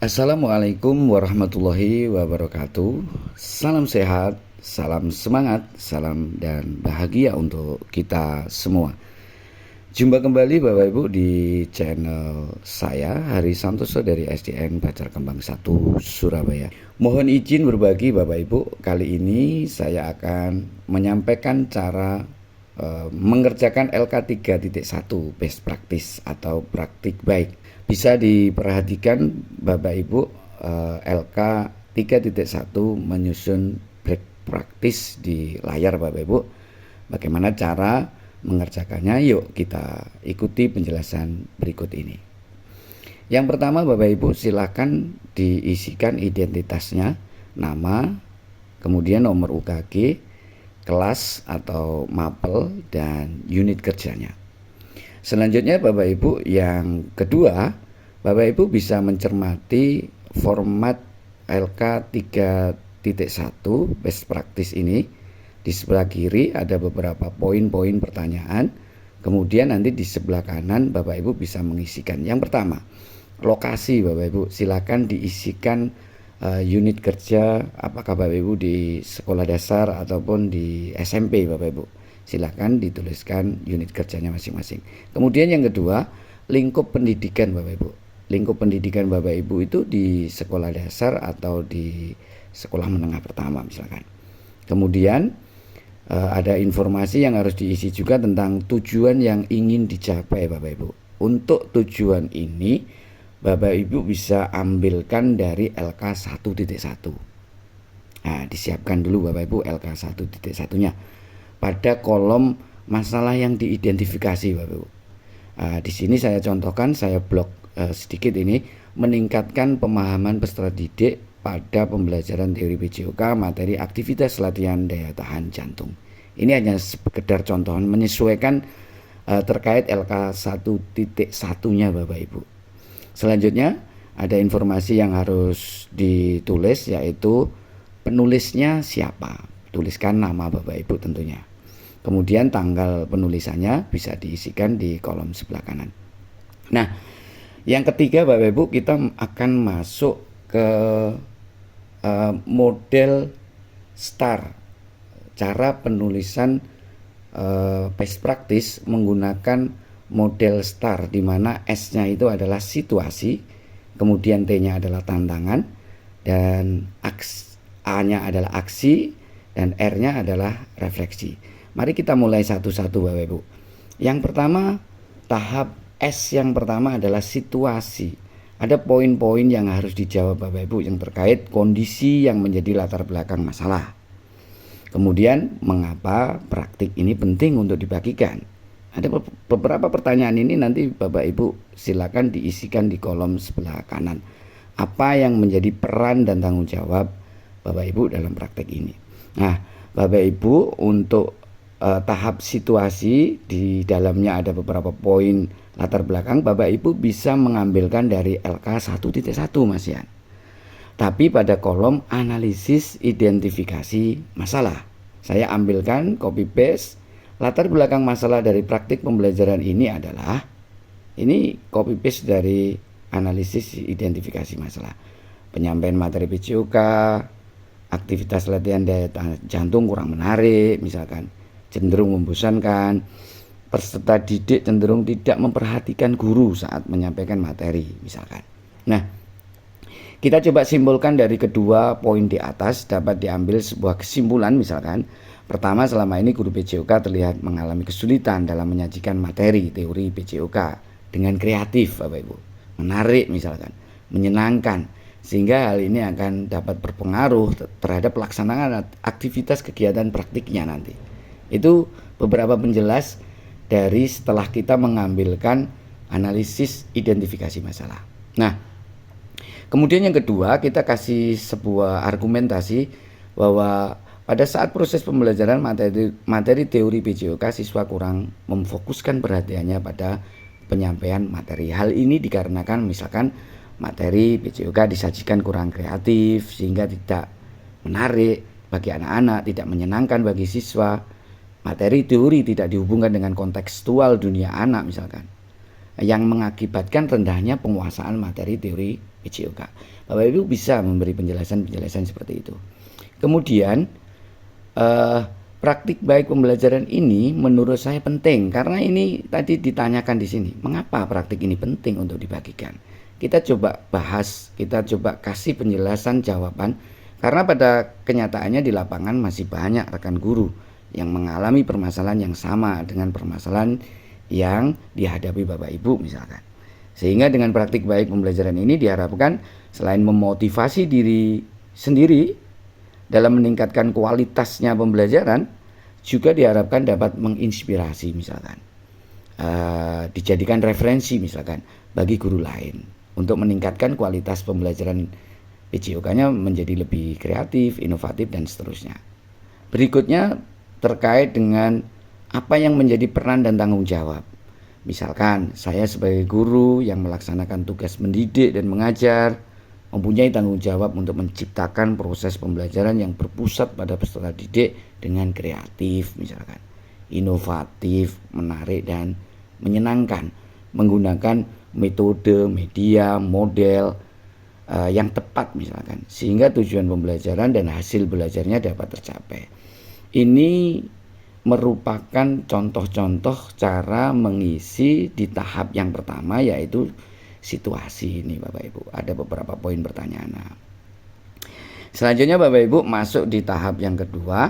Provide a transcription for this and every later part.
Assalamualaikum warahmatullahi wabarakatuh. Salam sehat, salam semangat, salam dan bahagia untuk kita semua. Jumpa kembali Bapak Ibu di channel saya, Hari Santoso dari SDN Pacar Kembang 1 Surabaya. Mohon izin berbagi Bapak Ibu, kali ini saya akan menyampaikan cara mengerjakan LK 3.1 best practice atau praktik baik. Bisa diperhatikan Bapak Ibu, LK 3.1 menyusun best practice di layar Bapak Ibu. Bagaimana cara mengerjakannya? Yuk kita ikuti penjelasan berikut ini. Yang pertama Bapak Ibu, silakan diisikan identitasnya, nama, kemudian nomor UKG, kelas atau mapel, dan unit kerjanya. Selanjutnya Bapak Ibu, yang kedua, Bapak Ibu bisa mencermati format LK 3.1 best practice ini. Di sebelah kiri ada beberapa poin-poin pertanyaan. Kemudian nanti di sebelah kanan Bapak Ibu bisa mengisikan. Yang pertama, lokasi Bapak Ibu, silakan diisikan unit kerja, apakah Bapak Ibu di sekolah dasar ataupun di SMP Bapak Ibu. Silakan dituliskan unit kerjanya masing-masing. Kemudian yang kedua, lingkup pendidikan Bapak Ibu. Lingkup pendidikan Bapak Ibu itu di sekolah dasar atau di sekolah menengah pertama misalkan. Kemudian ada informasi yang harus diisi juga tentang tujuan yang ingin dicapai Bapak Ibu. Untuk tujuan ini Bapak Ibu bisa ambilkan dari LK 1.1. Nah, disiapkan dulu Bapak Ibu LK 1.1-nya. Pada kolom masalah yang diidentifikasi Bapak Ibu. Di sini saya contohkan, saya blok sedikit ini, meningkatkan pemahaman peserta didik pada pembelajaran teori PJOK materi aktivitas latihan daya tahan jantung. Ini hanya sekedar contohan menyesuaikan terkait LK 1.1-nya Bapak Ibu. Selanjutnya ada informasi yang harus ditulis, yaitu penulisnya siapa. Tuliskan nama Bapak Ibu tentunya. Kemudian tanggal penulisannya bisa diisikan di kolom sebelah kanan. Nah, yang ketiga Bapak Ibu, kita akan masuk ke model STAR. Cara penulisan best practice menggunakan model STAR, di mana S-nya itu adalah situasi, kemudian T-nya adalah tantangan, dan A-nya adalah aksi, dan R-nya adalah refleksi. Mari kita mulai satu-satu Bapak Ibu. Yang pertama, tahap S yang pertama adalah situasi. Ada poin-poin yang harus dijawab Bapak Ibu yang terkait kondisi yang menjadi latar belakang masalah. Kemudian, mengapa praktik ini penting untuk dibagikan? Ada beberapa pertanyaan ini nanti Bapak Ibu silakan diisikan di kolom sebelah kanan. Apa yang menjadi peran dan tanggung jawab Bapak Ibu dalam praktik ini? Nah, Bapak Ibu, untuk tahap situasi, di dalamnya ada beberapa poin latar belakang. Bapak Ibu bisa mengambilkan dari LK 1.1 Mas Yan. Tapi pada kolom analisis identifikasi masalah, saya ambilkan copy paste. Latar belakang masalah dari praktik pembelajaran ini adalah, ini copy paste dari analisis identifikasi masalah. Penyampaian materi PJOK, aktivitas latihan daya tahan jantung kurang menarik misalkan, cenderung membosankan, peserta didik cenderung tidak memperhatikan guru saat menyampaikan materi misalkan. Nah, kita coba simpulkan dari kedua poin di atas, dapat diambil sebuah kesimpulan misalkan. Pertama, selama ini guru PJOK terlihat mengalami kesulitan dalam menyajikan materi teori PJOK dengan kreatif Bapak Ibu, menarik misalkan, menyenangkan, sehingga hal ini akan dapat berpengaruh terhadap pelaksanaan aktivitas kegiatan praktiknya nanti. Itu beberapa penjelas dari setelah kita mengambilkan analisis identifikasi masalah. Nah, kemudian yang kedua, kita kasih sebuah argumentasi bahwa pada saat proses pembelajaran materi teori PJOK, siswa kurang memfokuskan perhatiannya pada penyampaian materi. Hal ini dikarenakan misalkan materi PJOK disajikan kurang kreatif sehingga tidak menarik bagi anak-anak, tidak menyenangkan bagi siswa. Materi teori tidak dihubungkan dengan kontekstual dunia anak misalkan. yang mengakibatkan rendahnya penguasaan materi teori PJOK. Bapak Ibu bisa memberi penjelasan-penjelasan seperti itu. Kemudian praktik baik pembelajaran ini menurut saya penting karena ini tadi ditanyakan di sini, mengapa praktik ini penting untuk dibagikan? Kita coba bahas, kita coba kasih penjelasan jawaban karena pada kenyataannya di lapangan masih banyak rekan guru yang mengalami permasalahan yang sama dengan permasalahan yang dihadapi Bapak Ibu misalkan. Sehingga dengan praktik baik pembelajaran ini diharapkan selain memotivasi diri sendiri dalam meningkatkan kualitasnya pembelajaran, juga diharapkan dapat menginspirasi misalkan, dijadikan referensi misalkan bagi guru lain untuk meningkatkan kualitas pembelajaran PJOK-nya menjadi lebih kreatif, inovatif dan seterusnya. Berikutnya terkait dengan apa yang menjadi peran dan tanggung jawab. Misalkan saya sebagai guru yang melaksanakan tugas mendidik dan mengajar mempunyai tanggung jawab untuk menciptakan proses pembelajaran yang berpusat pada peserta didik dengan kreatif misalkan, inovatif, menarik dan menyenangkan, menggunakan metode, media, model yang tepat misalkan, sehingga tujuan pembelajaran dan hasil belajarnya dapat tercapai. Ini merupakan contoh-contoh cara mengisi di tahap yang pertama, yaitu situasi ini Bapak Ibu. Ada beberapa poin pertanyaan. Selanjutnya Bapak Ibu masuk di tahap yang kedua,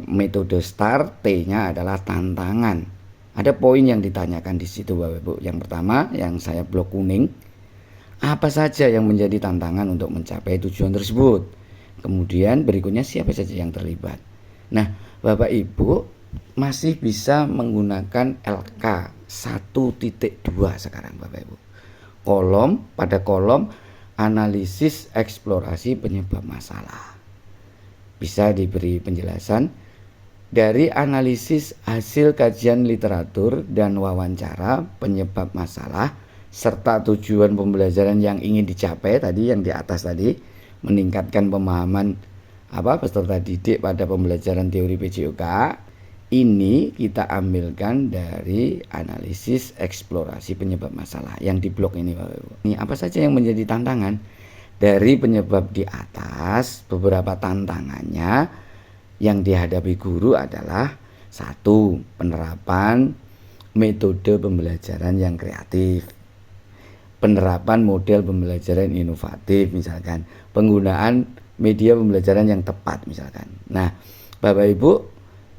metode STAR, T-nya adalah tantangan. Ada poin yang ditanyakan di situ Bapak Ibu. Yang pertama yang saya blok kuning, apa saja yang menjadi tantangan untuk mencapai tujuan tersebut. Kemudian berikutnya siapa saja yang terlibat. Nah Bapak Ibu masih bisa menggunakan LK 1.2 sekarang Bapak Ibu. Pada kolom analisis eksplorasi penyebab masalah. Bisa diberi penjelasan dari analisis hasil kajian literatur dan wawancara penyebab masalah serta tujuan pembelajaran yang ingin dicapai tadi yang di atas tadi, meningkatkan pemahaman peserta didik pada pembelajaran teori PJOK. Ini kita ambilkan dari analisis eksplorasi penyebab masalah yang di blok ini Bapak Ibu. Ini apa saja yang menjadi tantangan dari penyebab di atas? Beberapa tantangannya yang dihadapi guru adalah 1. Penerapan metode pembelajaran yang kreatif, penerapan model pembelajaran inovatif misalkan, penggunaan media pembelajaran yang tepat misalkan. Nah Bapak Ibu,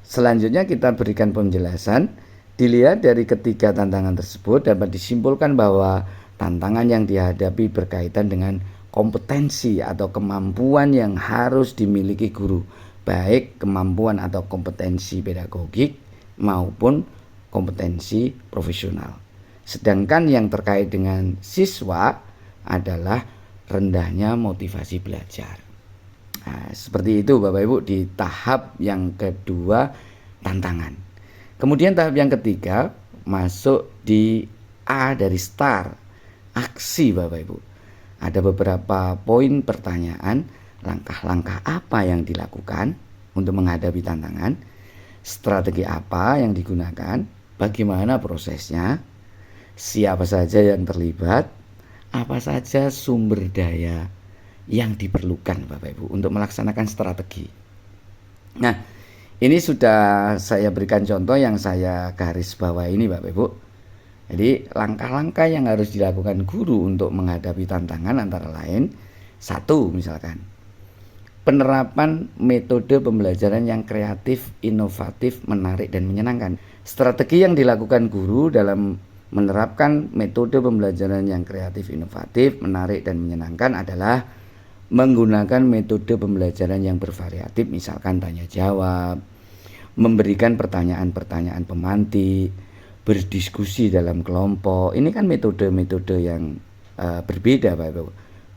selanjutnya kita berikan penjelasan. Dilihat dari ketiga tantangan tersebut dapat disimpulkan bahwa tantangan yang dihadapi berkaitan dengan kompetensi atau kemampuan yang harus dimiliki guru, baik kemampuan atau kompetensi pedagogik maupun kompetensi profesional. Sedangkan yang terkait dengan siswa adalah rendahnya motivasi belajar. Nah, seperti itu Bapak Ibu di tahap yang kedua, tantangan. Kemudian tahap yang ketiga masuk di A dari STAR, aksi Bapak Ibu. Ada beberapa poin pertanyaan, langkah-langkah apa yang dilakukan untuk menghadapi tantangan, strategi apa yang digunakan, bagaimana prosesnya, siapa saja yang terlibat, apa saja sumber daya yang diperlukan Bapak Ibu untuk melaksanakan strategi. Nah ini sudah saya berikan contoh yang saya garis bawah ini Bapak Ibu. Jadi langkah-langkah yang harus dilakukan guru untuk menghadapi tantangan antara lain, 1 misalkan, penerapan metode pembelajaran yang kreatif, inovatif, menarik dan menyenangkan. Strategi yang dilakukan guru dalam menerapkan metode pembelajaran yang kreatif, inovatif, menarik dan menyenangkan adalah menggunakan metode pembelajaran yang bervariatif, misalkan tanya jawab, memberikan pertanyaan-pertanyaan pemantik, berdiskusi dalam kelompok. Ini kan metode-metode yang berbeda Bapak Ibu.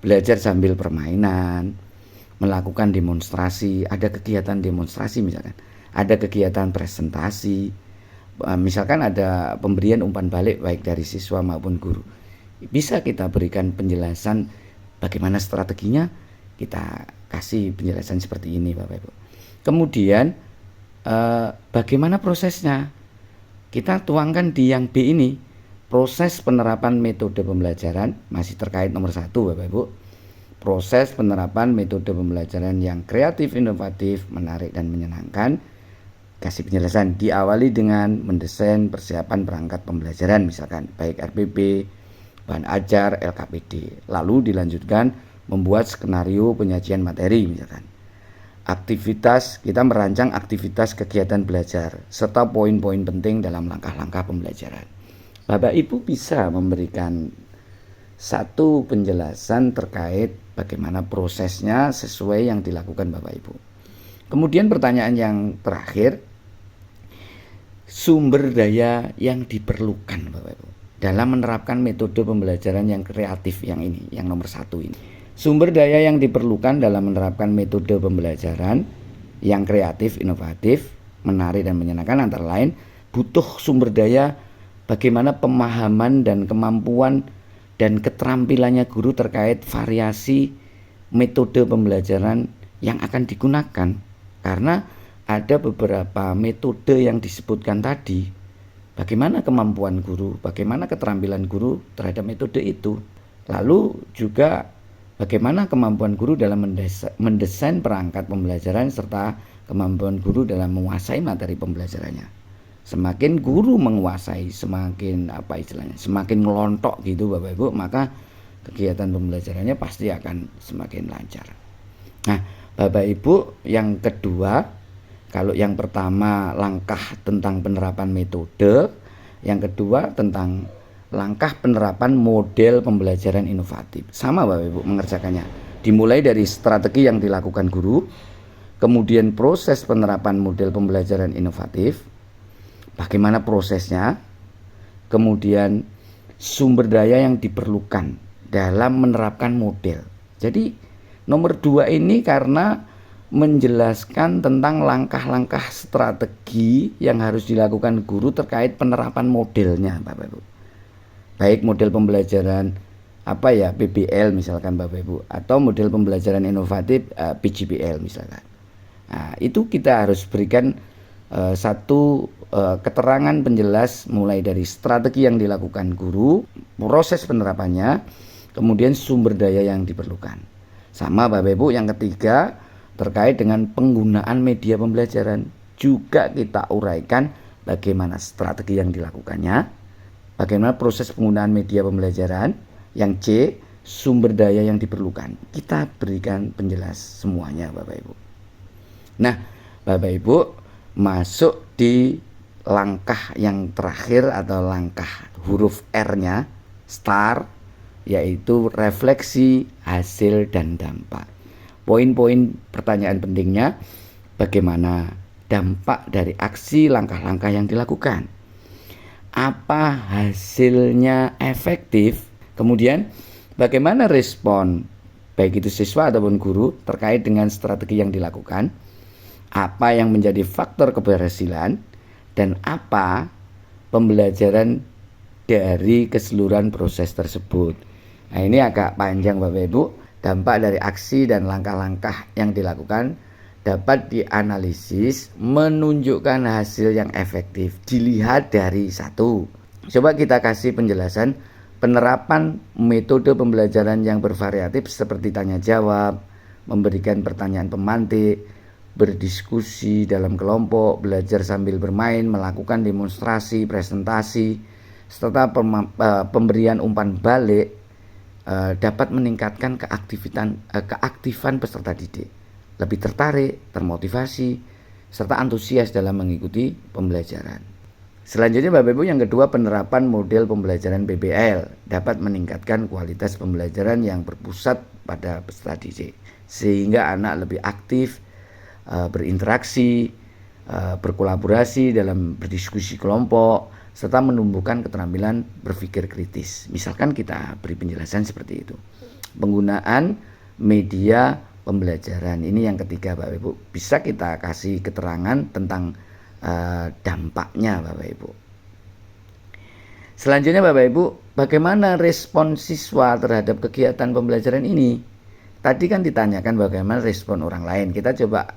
Belajar sambil permainan, melakukan demonstrasi, ada kegiatan demonstrasi misalkan, ada kegiatan presentasi, misalkan ada pemberian umpan balik baik dari siswa maupun guru. Bisa kita berikan penjelasan bagaimana strateginya, kita kasih penjelasan seperti ini Bapak Ibu. Kemudian bagaimana prosesnya, kita tuangkan di yang B ini, Proses penerapan metode pembelajaran masih terkait nomor 1 Bapak Ibu. Proses penerapan metode pembelajaran yang kreatif, inovatif, menarik dan menyenangkan. Kasih penjelasan, diawali dengan mendesain persiapan perangkat pembelajaran misalkan baik RPP, bahan ajar, LKPD. Lalu dilanjutkan membuat skenario penyajian materi misalkan. Aktivitas, kita merancang aktivitas kegiatan belajar serta poin-poin penting dalam langkah-langkah pembelajaran. Bapak Ibu bisa memberikan satu penjelasan terkait bagaimana prosesnya sesuai yang dilakukan Bapak Ibu. Kemudian pertanyaan yang terakhir, sumber daya yang diperlukan Bapak Ibu dalam menerapkan metode pembelajaran yang kreatif yang ini, yang nomor 1 ini. Sumber daya yang diperlukan dalam menerapkan metode pembelajaran yang kreatif, inovatif, menarik dan menyenangkan antara lain butuh sumber daya bagaimana pemahaman dan kemampuan dan keterampilannya guru terkait variasi metode pembelajaran yang akan digunakan. Karena ada beberapa metode yang disebutkan tadi. Bagaimana kemampuan guru, bagaimana keterampilan guru terhadap metode itu. Lalu juga bagaimana kemampuan guru dalam mendesain perangkat pembelajaran serta kemampuan guru dalam menguasai materi pembelajarannya. Semakin guru menguasai, semakin semakin ngelontok gitu Bapak Ibu, maka kegiatan pembelajarannya pasti akan semakin lancar. Nah, Bapak Ibu, yang kedua, kalau yang pertama langkah tentang penerapan metode, yang kedua tentang langkah penerapan model pembelajaran inovatif. Sama Bapak Ibu mengerjakannya. Dimulai dari strategi yang dilakukan guru, kemudian proses penerapan model pembelajaran inovatif, bagaimana prosesnya, kemudian sumber daya yang diperlukan dalam menerapkan model. Jadi nomor 2 ini karena menjelaskan tentang langkah-langkah strategi yang harus dilakukan guru terkait penerapan modelnya Bapak Ibu. Baik model pembelajaran PBL misalkan Bapak Ibu, atau model pembelajaran inovatif PGPL misalkan. Nah, itu kita harus berikan satu keterangan penjelas mulai dari strategi yang dilakukan guru, proses penerapannya, kemudian sumber daya yang diperlukan. Sama Bapak Ibu, yang ketiga terkait dengan penggunaan media pembelajaran, juga kita uraikan bagaimana strategi yang dilakukannya, bagaimana proses penggunaan media pembelajaran, yang C, sumber daya yang diperlukan. Kita berikan penjelas semuanya Bapak Ibu. Nah Bapak Ibu, masuk di langkah yang terakhir atau langkah huruf R-nya, STAR, yaitu refleksi, hasil, dan dampak. Poin-poin pertanyaan pentingnya, bagaimana dampak dari aksi langkah-langkah yang dilakukan, apa hasilnya efektif, kemudian bagaimana respon baik itu siswa ataupun guru terkait dengan strategi yang dilakukan, apa yang menjadi faktor keberhasilan, dan apa pembelajaran dari keseluruhan proses tersebut. Nah, ini agak panjang Bapak Ibu. Dampak dari aksi dan langkah-langkah yang dilakukan dapat dianalisis menunjukkan hasil yang efektif. Dilihat dari 1. Coba kita kasih penjelasan penerapan metode pembelajaran yang bervariatif seperti tanya jawab, memberikan pertanyaan pemantik, berdiskusi dalam kelompok, belajar sambil bermain, melakukan demonstrasi, presentasi, serta pemberian umpan balik dapat meningkatkan keaktifan peserta didik, lebih tertarik, termotivasi, serta antusias dalam mengikuti pembelajaran. Selanjutnya Bapak Ibu, yang kedua, penerapan model pembelajaran PBL dapat meningkatkan kualitas pembelajaran yang berpusat pada peserta didik, sehingga anak lebih aktif, berinteraksi, berkolaborasi dalam berdiskusi kelompok, serta menumbuhkan keterampilan berpikir kritis. Misalkan kita beri penjelasan seperti itu. Penggunaan media pembelajaran ini yang ketiga Bapak Ibu. Bisa kita kasih keterangan tentang dampaknya Bapak Ibu. Selanjutnya Bapak Ibu, bagaimana respon siswa terhadap kegiatan pembelajaran ini? Tadi kan ditanyakan bagaimana respon orang lain. Kita coba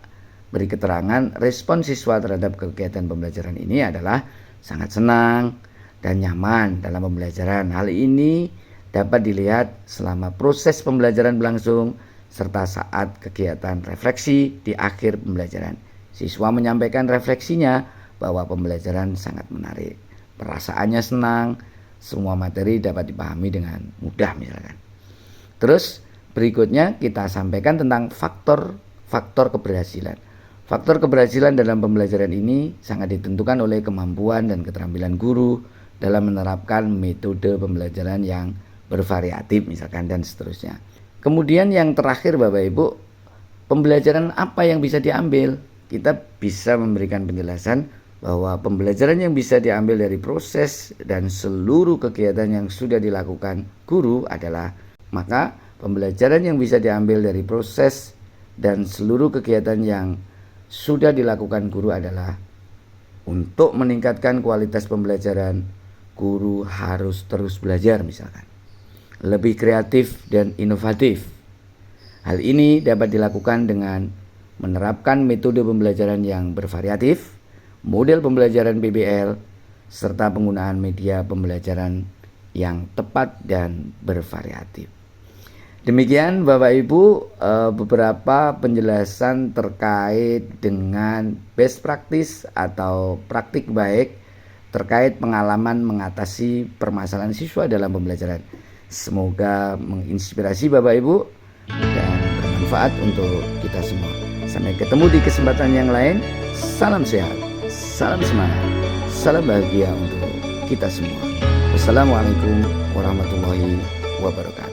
beri keterangan respon siswa terhadap kegiatan pembelajaran ini adalah sangat senang, dan nyaman dalam pembelajaran. Hal ini dapat dilihat selama proses pembelajaran berlangsung serta saat kegiatan refleksi di akhir pembelajaran. Siswa menyampaikan refleksinya bahwa pembelajaran sangat menarik, perasaannya senang, semua materi dapat dipahami dengan mudah misalkan. Terus berikutnya kita sampaikan tentang faktor keberhasilan. Faktor keberhasilan dalam pembelajaran ini sangat ditentukan oleh kemampuan dan keterampilan guru dalam menerapkan metode pembelajaran yang bervariatif misalkan dan seterusnya. Kemudian yang terakhir Bapak Ibu, pembelajaran apa yang bisa diambil? Kita bisa memberikan penjelasan bahwa pembelajaran yang bisa diambil dari proses dan seluruh kegiatan yang sudah dilakukan guru adalah, maka pembelajaran yang bisa diambil dari proses dan seluruh kegiatan yang sudah dilakukan guru adalah untuk meningkatkan kualitas pembelajaran, guru harus terus belajar misalkan, lebih kreatif dan inovatif. Hal ini dapat dilakukan dengan menerapkan metode pembelajaran yang bervariatif, model pembelajaran PBL, serta penggunaan media pembelajaran yang tepat dan bervariatif. Demikian Bapak Ibu beberapa penjelasan terkait dengan best practice atau praktik baik terkait pengalaman mengatasi permasalahan siswa dalam pembelajaran. Semoga menginspirasi Bapak Ibu dan bermanfaat untuk kita semua. Sampai ketemu di kesempatan yang lain. Salam sehat, salam semangat, salam bahagia untuk kita semua. Wassalamualaikum warahmatullahi wabarakatuh.